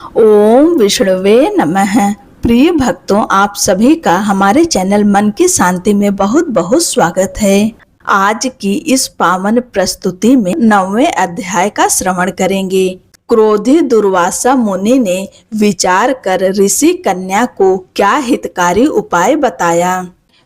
ओम विष्णुवे नमः। प्रिय भक्तों, आप सभी का हमारे चैनल मन की शांति में बहुत बहुत स्वागत है। आज की इस पावन प्रस्तुति में 9वें अध्याय का श्रवण करेंगे। क्रोधी दुर्वासा मुनि ने विचार कर ऋषि कन्या को क्या हितकारी उपाय बताया।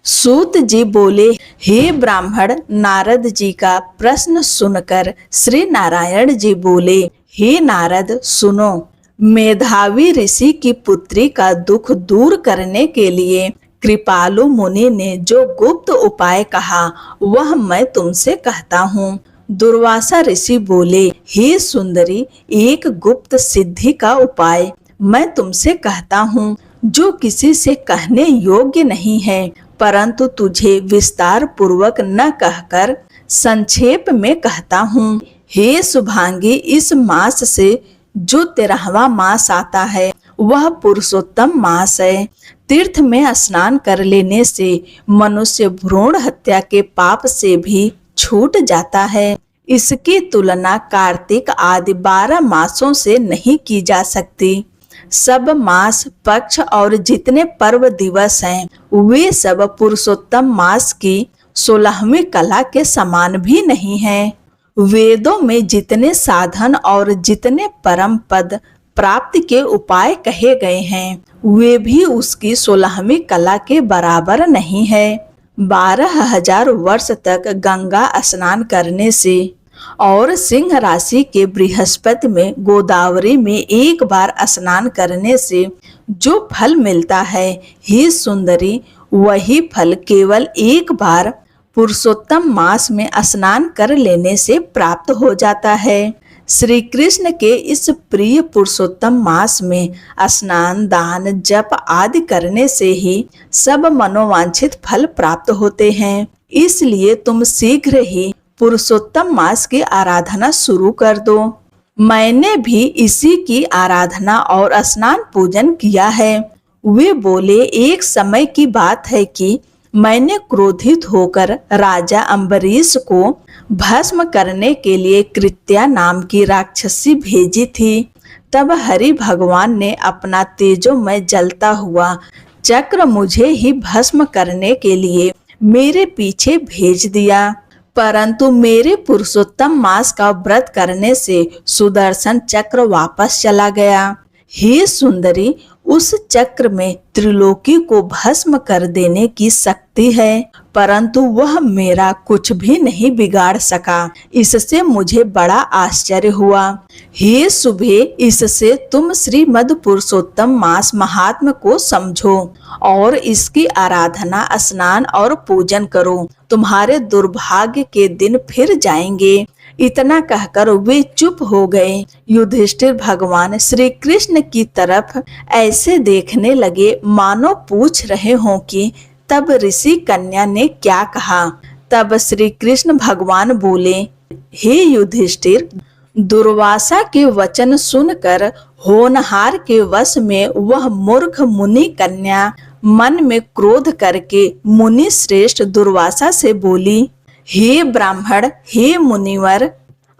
सूत जी बोले, हे ब्राह्मण, नारद जी का प्रश्न सुनकर श्री नारायण जी बोले, हे नारद सुनो। मेधावी ऋषि की पुत्री का दुख दूर करने के लिए कृपालु मुनि ने जो गुप्त उपाय कहा वह मैं तुमसे कहता हूँ। दुर्वासा ऋषि बोले, हे सुंदरी, एक गुप्त सिद्धि का उपाय मैं तुमसे कहता हूँ जो किसी से कहने योग्य नहीं है, परंतु तुझे विस्तार पूर्वक न कहकर संक्षेप में कहता हूँ। हे शुभांगी, इस मास से जो 13वां मास आता है वह पुरुषोत्तम मास है। तीर्थ में स्नान कर लेने से मनुष्य भ्रूण हत्या के पाप से भी छूट जाता है। इसकी तुलना कार्तिक आदि 12 मासों से नहीं की जा सकती। सब मास, पक्ष और जितने पर्व दिवस हैं वे सब पुरुषोत्तम मास की 16वीं कला के समान भी नहीं हैं। वेदों में जितने साधन और जितने परम पद प्राप्ति के उपाय कहे गए हैं वे भी उसकी 16वीं कला के बराबर नहीं है। 12,000 वर्ष तक गंगा स्नान करने से और सिंह राशि के बृहस्पति में गोदावरी में एक बार स्नान करने से जो फल मिलता है, हे सुंदरी, वही फल केवल एक बार पुरुषोत्तम मास में स्नान कर लेने से प्राप्त हो जाता है। श्री कृष्ण के इस प्रिय पुरुषोत्तम मास में स्नान, दान, जप आदि करने से ही सब मनोवांछित फल प्राप्त होते हैं। इसलिए तुम शीघ्र ही पुरुषोत्तम मास की आराधना शुरू कर दो। मैंने भी इसी की आराधना और स्नान पूजन किया है। वे बोले, एक समय की बात है कि मैंने क्रोधित होकर राजा अम्बरीश को भस्म करने के लिए कृत्या नाम की राक्षसी भेजी थी। तब हरि भगवान ने अपना तेजोमय जलता हुआ चक्र मुझे ही भस्म करने के लिए मेरे पीछे भेज दिया, परंतु मेरे पुरुषोत्तम मास का व्रत करने से सुदर्शन चक्र वापस चला गया। हे सुंदरी, उस चक्र में त्रिलोकी को भस्म कर देने की शक्ति है, परंतु वह मेरा कुछ भी नहीं बिगाड़ सका। इससे मुझे बड़ा आश्चर्य हुआ। हे शुभे, इससे तुम श्रीमद् पुरुषोत्तम मास महात्म को समझो और इसकी आराधना, स्नान और पूजन करो। तुम्हारे दुर्भाग्य के दिन फिर जाएंगे। इतना कहकर वे चुप हो गए। युधिष्ठिर भगवान श्री कृष्ण की तरफ ऐसे देखने लगे मानो पूछ रहे हों कि तब ऋषि कन्या ने क्या कहा। तब श्री कृष्ण भगवान बोले, हे युधिष्ठिर, दुर्वासा के वचन सुनकर होनहार के वश में वह मूर्ख मुनि कन्या मन में क्रोध करके मुनि श्रेष्ठ दुर्वासा से बोली, हे ब्राह्मण, हे मुनिवर,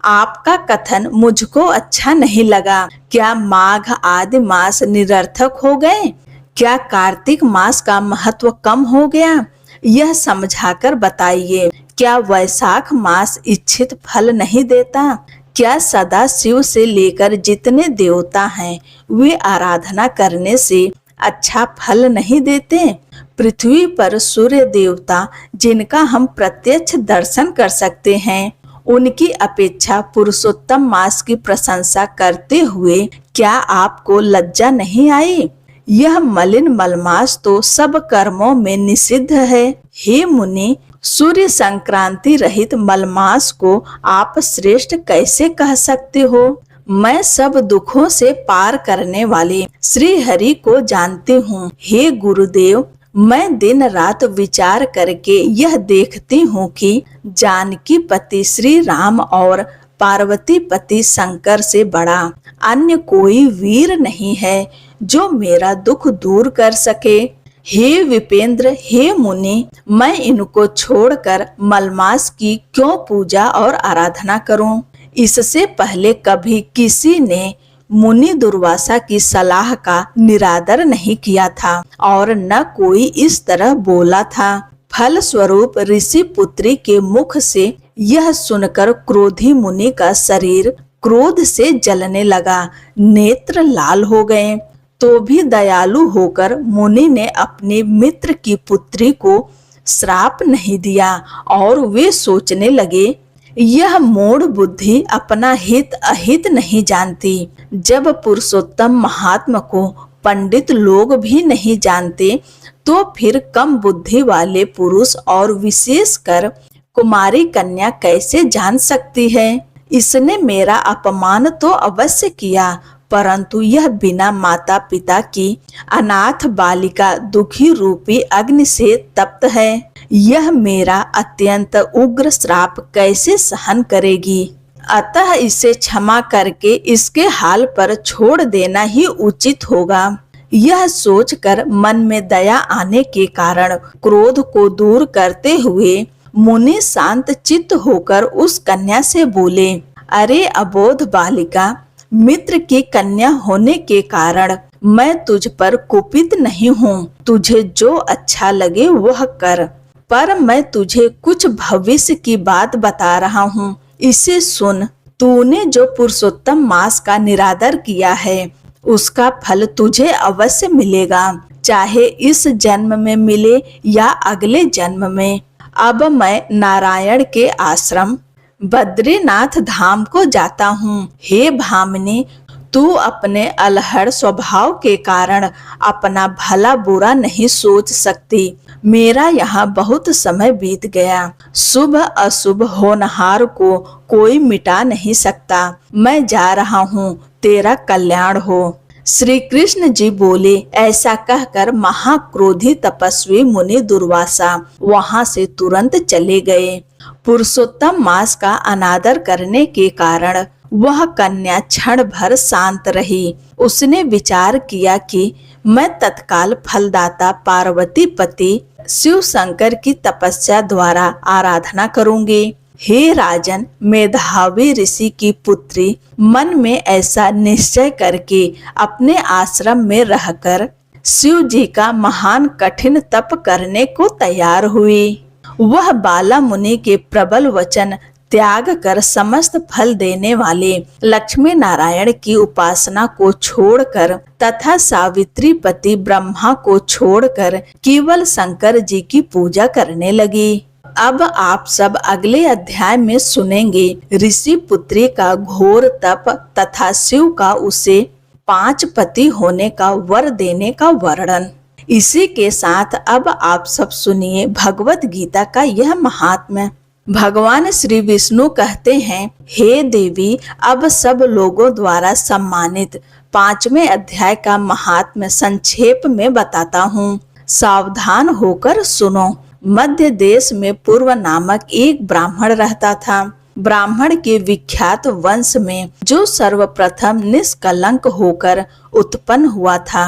आपका कथन मुझको अच्छा नहीं लगा। क्या माघ आदि मास निरर्थक हो गए? क्या कार्तिक मास का महत्व कम हो गया? यह समझाकर बताइए। क्या वैशाख मास इच्छित फल नहीं देता? क्या सदा शिव से लेकर जितने देवता हैं वे आराधना करने से अच्छा फल नहीं देते? पृथ्वी पर सूर्य देवता जिनका हम प्रत्यक्ष दर्शन कर सकते हैं, उनकी अपेक्षा पुरुषोत्तम मास की प्रशंसा करते हुए क्या आपको लज्जा नहीं आई? यह मलिन मलमास तो सब कर्मों में निषिद्ध है। हे मुनि, सूर्य संक्रांति रहित मलमास को आप श्रेष्ठ कैसे कह सकते हो? मैं सब दुखों से पार करने वाले श्री हरि को जानती हूँ। हे गुरुदेव, मैं दिन रात विचार करके यह देखती हूँ कि जानकी पति श्री राम और पार्वती पति शंकर से बड़ा अन्य कोई वीर नहीं है जो मेरा दुख दूर कर सके। हे विपेंद्र, हे मुनि, मैं इनको छोड़कर मलमास की क्यों पूजा और आराधना करूं? इससे पहले कभी किसी ने मुनि दुर्वासा की सलाह का निरादर नहीं किया था और न कोई इस तरह बोला था। फल स्वरूप ऋषि पुत्री के मुख से यह सुनकर क्रोधी मुनि का शरीर क्रोध से जलने लगा, नेत्र लाल हो गए। तो भी दयालु होकर मुनि ने अपने मित्र की पुत्री को श्राप नहीं दिया और वे सोचने लगे, यह मूढ़ बुद्धि अपना हित अहित नहीं जानती। जब पुरुषोत्तम महात्मा को पंडित लोग भी नहीं जानते तो फिर कम बुद्धि वाले पुरुष और विशेषकर कुमारी कन्या कैसे जान सकती है। इसने मेरा अपमान तो अवश्य किया, परंतु यह बिना माता पिता की अनाथ बालिका दुखी रूपी अग्नि से तप्त है। यह मेरा अत्यंत उग्र श्राप कैसे सहन करेगी। अतः इसे क्षमा करके इसके हाल पर छोड़ देना ही उचित होगा। यह सोचकर मन में दया आने के कारण क्रोध को दूर करते हुए मुनि शांत चित्त होकर उस कन्या से बोले, अरे अबोध बालिका, मित्र की कन्या होने के कारण मैं तुझ पर कुपित नहीं हूँ। तुझे जो अच्छा लगे वह कर, पर मैं तुझे कुछ भविष्य की बात बता रहा हूँ, इसे सुन। तूने जो पुरुषोत्तम मास का निरादर किया है उसका फल तुझे अवश्य मिलेगा, चाहे इस जन्म में मिले या अगले जन्म में। अब मैं नारायण के आश्रम बद्रीनाथ धाम को जाता हूँ। हे भामिनी, तू अपने अलहड़ स्वभाव के कारण अपना भला बुरा नहीं सोच सकती। मेरा यहाँ बहुत समय बीत गया, शुभ अशुभ होनहार को कोई मिटा नहीं सकता। मैं जा रहा हूँ, तेरा कल्याण हो। श्री कृष्ण जी बोले। ऐसा कहकर महाक्रोधी तपस्वी मुनि दुर्वासा वहां से तुरंत चले गए। पुरुषोत्तम मास का अनादर करने के कारण वह कन्या क्षण भर शांत रही। उसने विचार किया कि मैं तत्काल फलदाता पार्वती पति शिव शंकर की तपस्या द्वारा आराधना करूंगी। हे राजन, मेधावी ऋषि की पुत्री मन में ऐसा निश्चय करके अपने आश्रम में रहकर शिव जी का महान कठिन तप करने को तैयार हुई। वह बाला मुनि के प्रबल वचन त्याग कर समस्त फल देने वाले लक्ष्मी नारायण की उपासना को छोड़कर तथा सावित्री पति ब्रह्मा को छोड़कर केवल शंकर जी की पूजा करने लगी। अब आप सब अगले अध्याय में सुनेंगे ऋषि पुत्री का घोर तप तथा शिव का उसे 5 पति होने का वर देने का वर्णन। इसी के साथ अब आप सब सुनिए भगवत गीता का यह महात्म्य। भगवान श्री विष्णु कहते हैं, हे देवी, अब सब लोगों द्वारा सम्मानित 5वें अध्याय का महात्म्य संक्षेप में बताता हूँ। सावधान होकर सुनो। मध्य देश में पूर्व नामक एक ब्राह्मण रहता था। ब्राह्मण के विख्यात वंश में जो सर्वप्रथम निष्कलंक होकर उत्पन्न हुआ था,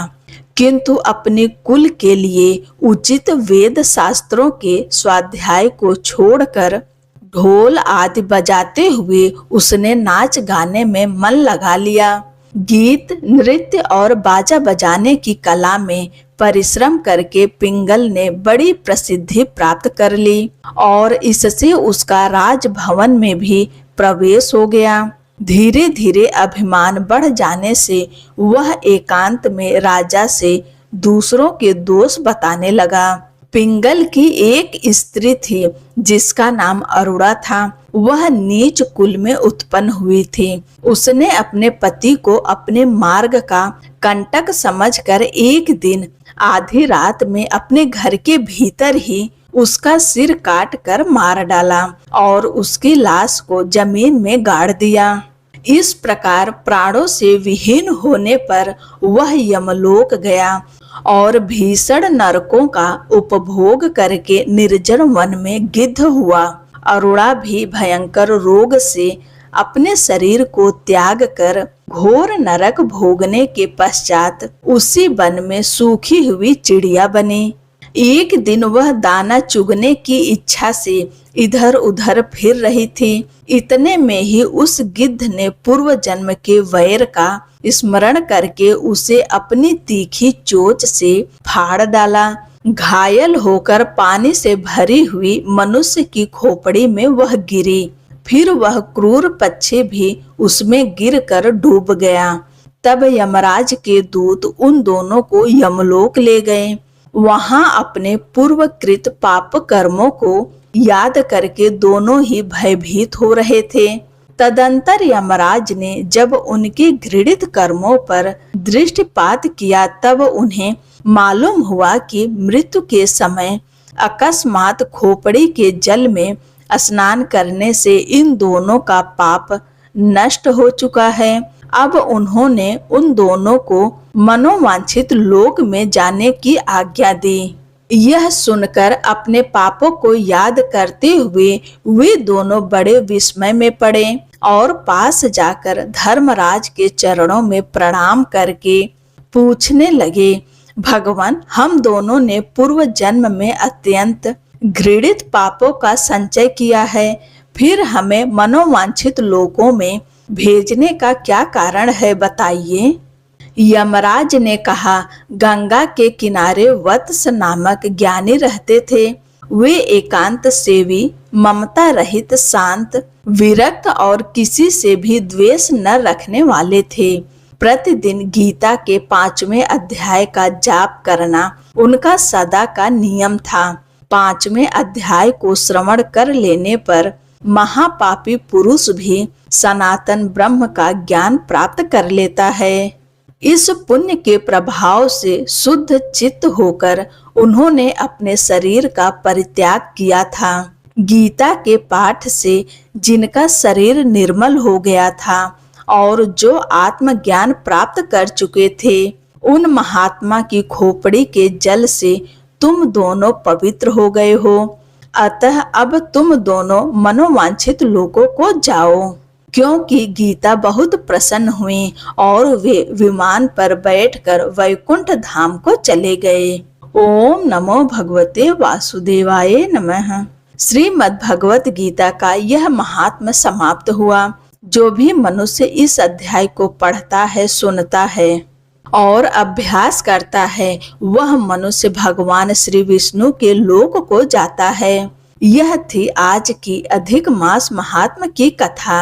किंतु अपने कुल के लिए उचित वेद शास्त्रों के स्वाध्याय को छोड़कर ढोल आदि बजाते हुए उसने नाच गाने में मन लगा लिया। गीत, नृत्य और बाजा बजाने की कला में परिश्रम करके पिंगल ने बड़ी प्रसिद्धि प्राप्त कर ली और इससे उसका राजभवन में भी प्रवेश हो गया। धीरे धीरे अभिमान बढ़ जाने से वह एकांत में राजा से दूसरों के दोष बताने लगा। पिंगल की एक स्त्री थी जिसका नाम अरुणा था। वह नीच कुल में उत्पन्न हुई थी। उसने अपने पति को अपने मार्ग का कंटक समझकर एक दिन आधी रात में अपने घर के भीतर ही उसका सिर काट कर मार डाला और उसकी लाश को जमीन में गाड़ दिया। इस प्रकार प्राणों से विहीन होने पर वह यमलोक गया और भीषण नरकों का उपभोग करके निर्जन वन में गिद्ध हुआ। अरुणा भी भयंकर रोग से अपने शरीर को त्याग कर घोर नरक भोगने के पश्चात उसी वन में सूखी हुई चिड़िया बनी। एक दिन वह दाना चुगने की इच्छा से इधर उधर फिर रही थी। इतने में ही उस गिद्ध ने पूर्व जन्म के वैर का स्मरण करके उसे अपनी तीखी चोंच से फाड़ डाला। घायल होकर पानी से भरी हुई मनुष्य की खोपड़ी में वह गिरी। फिर वह क्रूर पक्षी भी उसमें गिरकर डूब गया। तब यमराज के दूत उन दोनों को यमलोक ले गए। वहां अपने पूर्वकृत पाप कर्मों को याद करके दोनों ही भयभीत हो रहे थे। तदंतर यमराज ने जब उनके घृणित कर्मों पर दृष्टिपात किया तब उन्हें मालूम हुआ कि मृत्यु के समय अकस्मात खोपड़ी के जल में स्नान करने से इन दोनों का पाप नष्ट हो चुका है। अब उन्होंने उन दोनों को मनोवांछित लोक में जाने की आज्ञा दी। यह सुनकर अपने पापों को याद करते हुए वे दोनों बड़े विस्मय में पड़े और पास जाकर धर्मराज के चरणों में प्रणाम करके पूछने लगे, भगवान, हम दोनों ने पूर्व जन्म में अत्यंत घृणित पापों का संचय किया है, फिर हमें मनोवांछित लोकों में भेजने का क्या कारण है, बताइए। यमराज ने कहा, गंगा के किनारे वत्स नामक ज्ञानी रहते थे। वे एकांत सेवी, ममता रहित, शांत, विरक्त और किसी से भी द्वेष न रखने वाले थे। प्रतिदिन गीता के 5वें अध्याय का जाप करना उनका सदा का नियम था। 5वें अध्याय को श्रवण कर लेने पर महापापी पुरुष भी सनातन ब्रह्म का ज्ञान प्राप्त कर लेता है। इस पुण्य के प्रभाव से शुद्ध चित्त होकर उन्होंने अपने शरीर का परित्याग किया था। गीता के पाठ से जिनका शरीर निर्मल हो गया था और जो आत्मज्ञान प्राप्त कर चुके थे, उन महात्मा की खोपड़ी के जल से तुम दोनों पवित्र हो गए हो। अतः अब तुम दोनों मनोवांछित लोकों को जाओ। क्योंकि गीता बहुत प्रसन्न हुई और वे विमान पर बैठकर वैकुंठ धाम को चले गए। ओम नमो भगवते वासुदेवाय नमः। श्रीमद् भगवत गीता का यह महात्म समाप्त हुआ। जो भी मनुष्य इस अध्याय को पढ़ता है, सुनता है और अभ्यास करता है, वह मनुष्य भगवान श्री विष्णु के लोक को जाता है। यह थी आज की अधिक मास महात्म की कथा।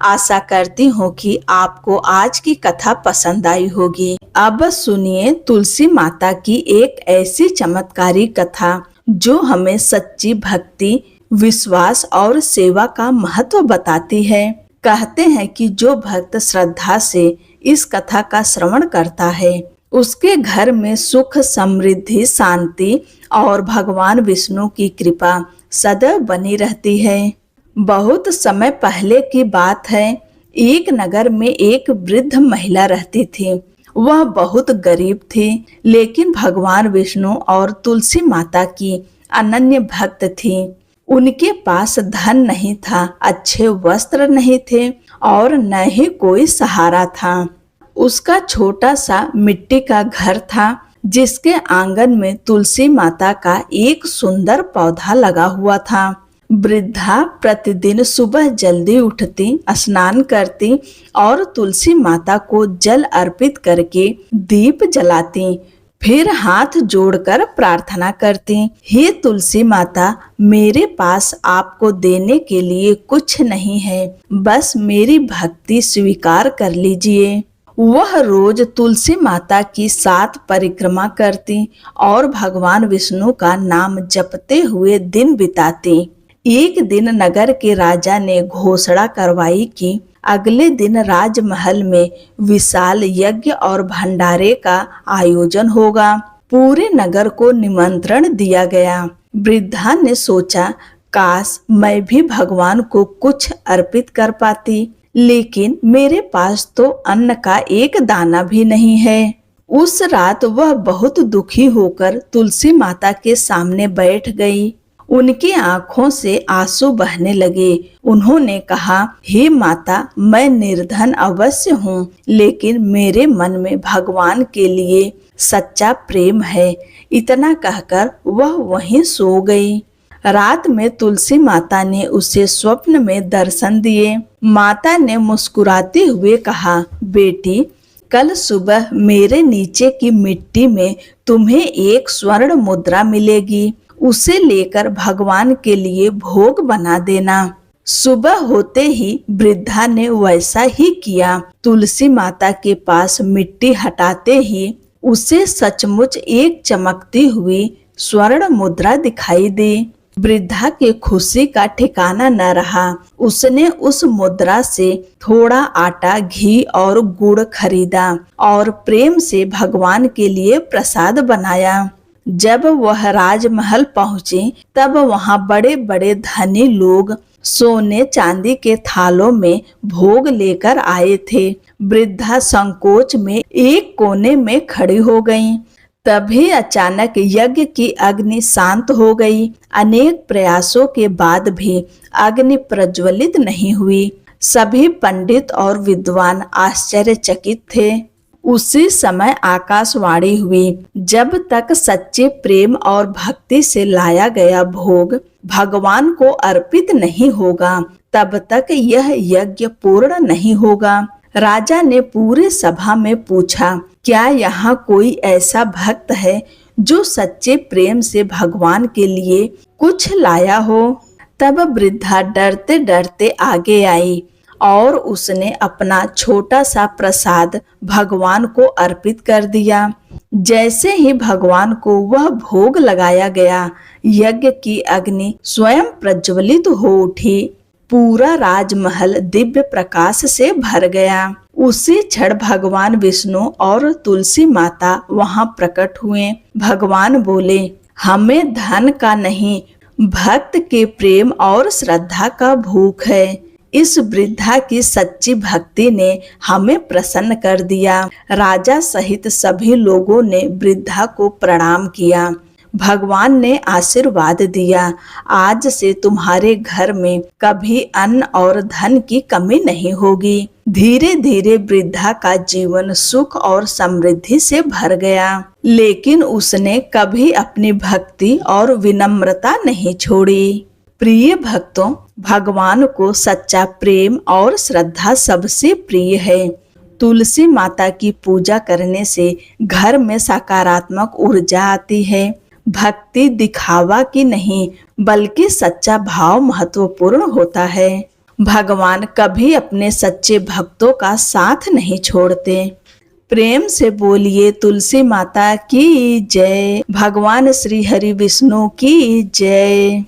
आशा करती हूँ कि आपको आज की कथा पसंद आई होगी। अब सुनिए तुलसी माता की एक ऐसी चमत्कारी कथा जो हमें सच्ची भक्ति, विश्वास और सेवा का महत्व बताती है। कहते हैं कि जो भक्त श्रद्धा से इस कथा का श्रवण करता है, उसके घर में सुख, समृद्धि, शांति और भगवान विष्णु की कृपा सदैव बनी रहती है। बहुत समय पहले की बात है। एक नगर में एक वृद्ध महिला रहती थी। वह बहुत गरीब थी, लेकिन भगवान विष्णु और तुलसी माता की अनन्य भक्त थी। उनके पास धन नहीं था, अच्छे वस्त्र नहीं थे और न ही कोई सहारा था। उसका छोटा सा मिट्टी का घर था, जिसके आंगन में तुलसी माता का एक सुंदर पौधा लगा हुआ था। वृद्धा प्रतिदिन सुबह जल्दी उठती, स्नान करती और तुलसी माता को जल अर्पित करके दीप जलाती। फिर हाथ जोड़कर प्रार्थना करती, हे तुलसी माता, मेरे पास आपको देने के लिए कुछ नहीं है, बस मेरी भक्ति स्वीकार कर लीजिए। वह रोज तुलसी माता की 7 परिक्रमा करती और भगवान विष्णु का नाम जपते हुए दिन बिताती। एक दिन नगर के राजा ने घोषणा करवाई कि अगले दिन राजमहल में विशाल यज्ञ और भंडारे का आयोजन होगा। पूरे नगर को निमंत्रण दिया गया। वृद्धा ने सोचा, काश मैं भी भगवान को कुछ अर्पित कर पाती, लेकिन मेरे पास तो अन्न का एक दाना भी नहीं है। उस रात वह बहुत दुखी होकर तुलसी माता के सामने बैठ गई। उनकी आंखों से आंसू बहने लगे। उन्होंने कहा, हे माता, मैं निर्धन अवश्य हूँ, लेकिन मेरे मन में भगवान के लिए सच्चा प्रेम है। इतना कहकर वह वहीं सो गई। रात में तुलसी माता ने उसे स्वप्न में दर्शन दिए। माता ने मुस्कुराते हुए कहा, बेटी, कल सुबह मेरे नीचे की मिट्टी में तुम्हें एक स्वर्ण मुद्रा मिलेगी। उसे लेकर भगवान के लिए भोग बना देना। सुबह होते ही वृद्धा ने वैसा ही किया। तुलसी माता के पास मिट्टी हटाते ही उसे सचमुच एक चमकती हुई स्वर्ण मुद्रा दिखाई दी। वृद्धा के खुशी का ठिकाना न रहा। उसने उस मुद्रा से थोड़ा आटा, घी और गुड़ खरीदा और प्रेम से भगवान के लिए प्रसाद बनाया। जब वह राजमहल पहुंची तब वहां बड़े बड़े धनी लोग सोने चांदी के थालों में भोग लेकर आए थे। वृद्धा संकोच में एक कोने में खड़ी हो गईं। तभी अचानक यज्ञ की अग्नि शांत हो गई। अनेक प्रयासों के बाद भी अग्नि प्रज्वलित नहीं हुई। सभी पंडित और विद्वान आश्चर्यचकित थे। उसी समय आकाशवाणी हुई, जब तक सच्चे प्रेम और भक्ति से लाया गया भोग भगवान को अर्पित नहीं होगा, तब तक यह यज्ञ पूर्ण नहीं होगा। राजा ने पूरे सभा में पूछा, क्या यहाँ कोई ऐसा भक्त है जो सच्चे प्रेम से भगवान के लिए कुछ लाया हो? तब वृद्धा डरते डरते आगे आई और उसने अपना छोटा सा प्रसाद भगवान को अर्पित कर दिया। जैसे ही भगवान को वह भोग लगाया गया, यज्ञ की अग्नि स्वयं प्रज्वलित हो उठी। पूरा राजमहल दिव्य प्रकाश से भर गया। उसी क्षण भगवान विष्णु और तुलसी माता वहां प्रकट हुए। भगवान बोले, हमें धन का नहीं, भक्त के प्रेम और श्रद्धा का भूख है। इस वृद्धा की सच्ची भक्ति ने हमें प्रसन्न कर दिया। राजा सहित सभी लोगों ने वृद्धा को प्रणाम किया। भगवान ने आशीर्वाद दिया, आज से तुम्हारे घर में कभी अन्न और धन की कमी नहीं होगी। धीरे धीरे वृद्धा का जीवन सुख और समृद्धि से भर गया, लेकिन उसने कभी अपनी भक्ति और विनम्रता नहीं छोड़ी। प्रिय भक्तों, भगवान को सच्चा प्रेम और श्रद्धा सबसे प्रिय है। तुलसी माता की पूजा करने से घर में सकारात्मक ऊर्जा आती है। भक्ति दिखावा की नहीं, बल्कि सच्चा भाव महत्वपूर्ण होता है। भगवान कभी अपने सच्चे भक्तों का साथ नहीं छोड़ते। प्रेम से बोलिए तुलसी माता की जय। भगवान श्री हरि विष्णु की जय।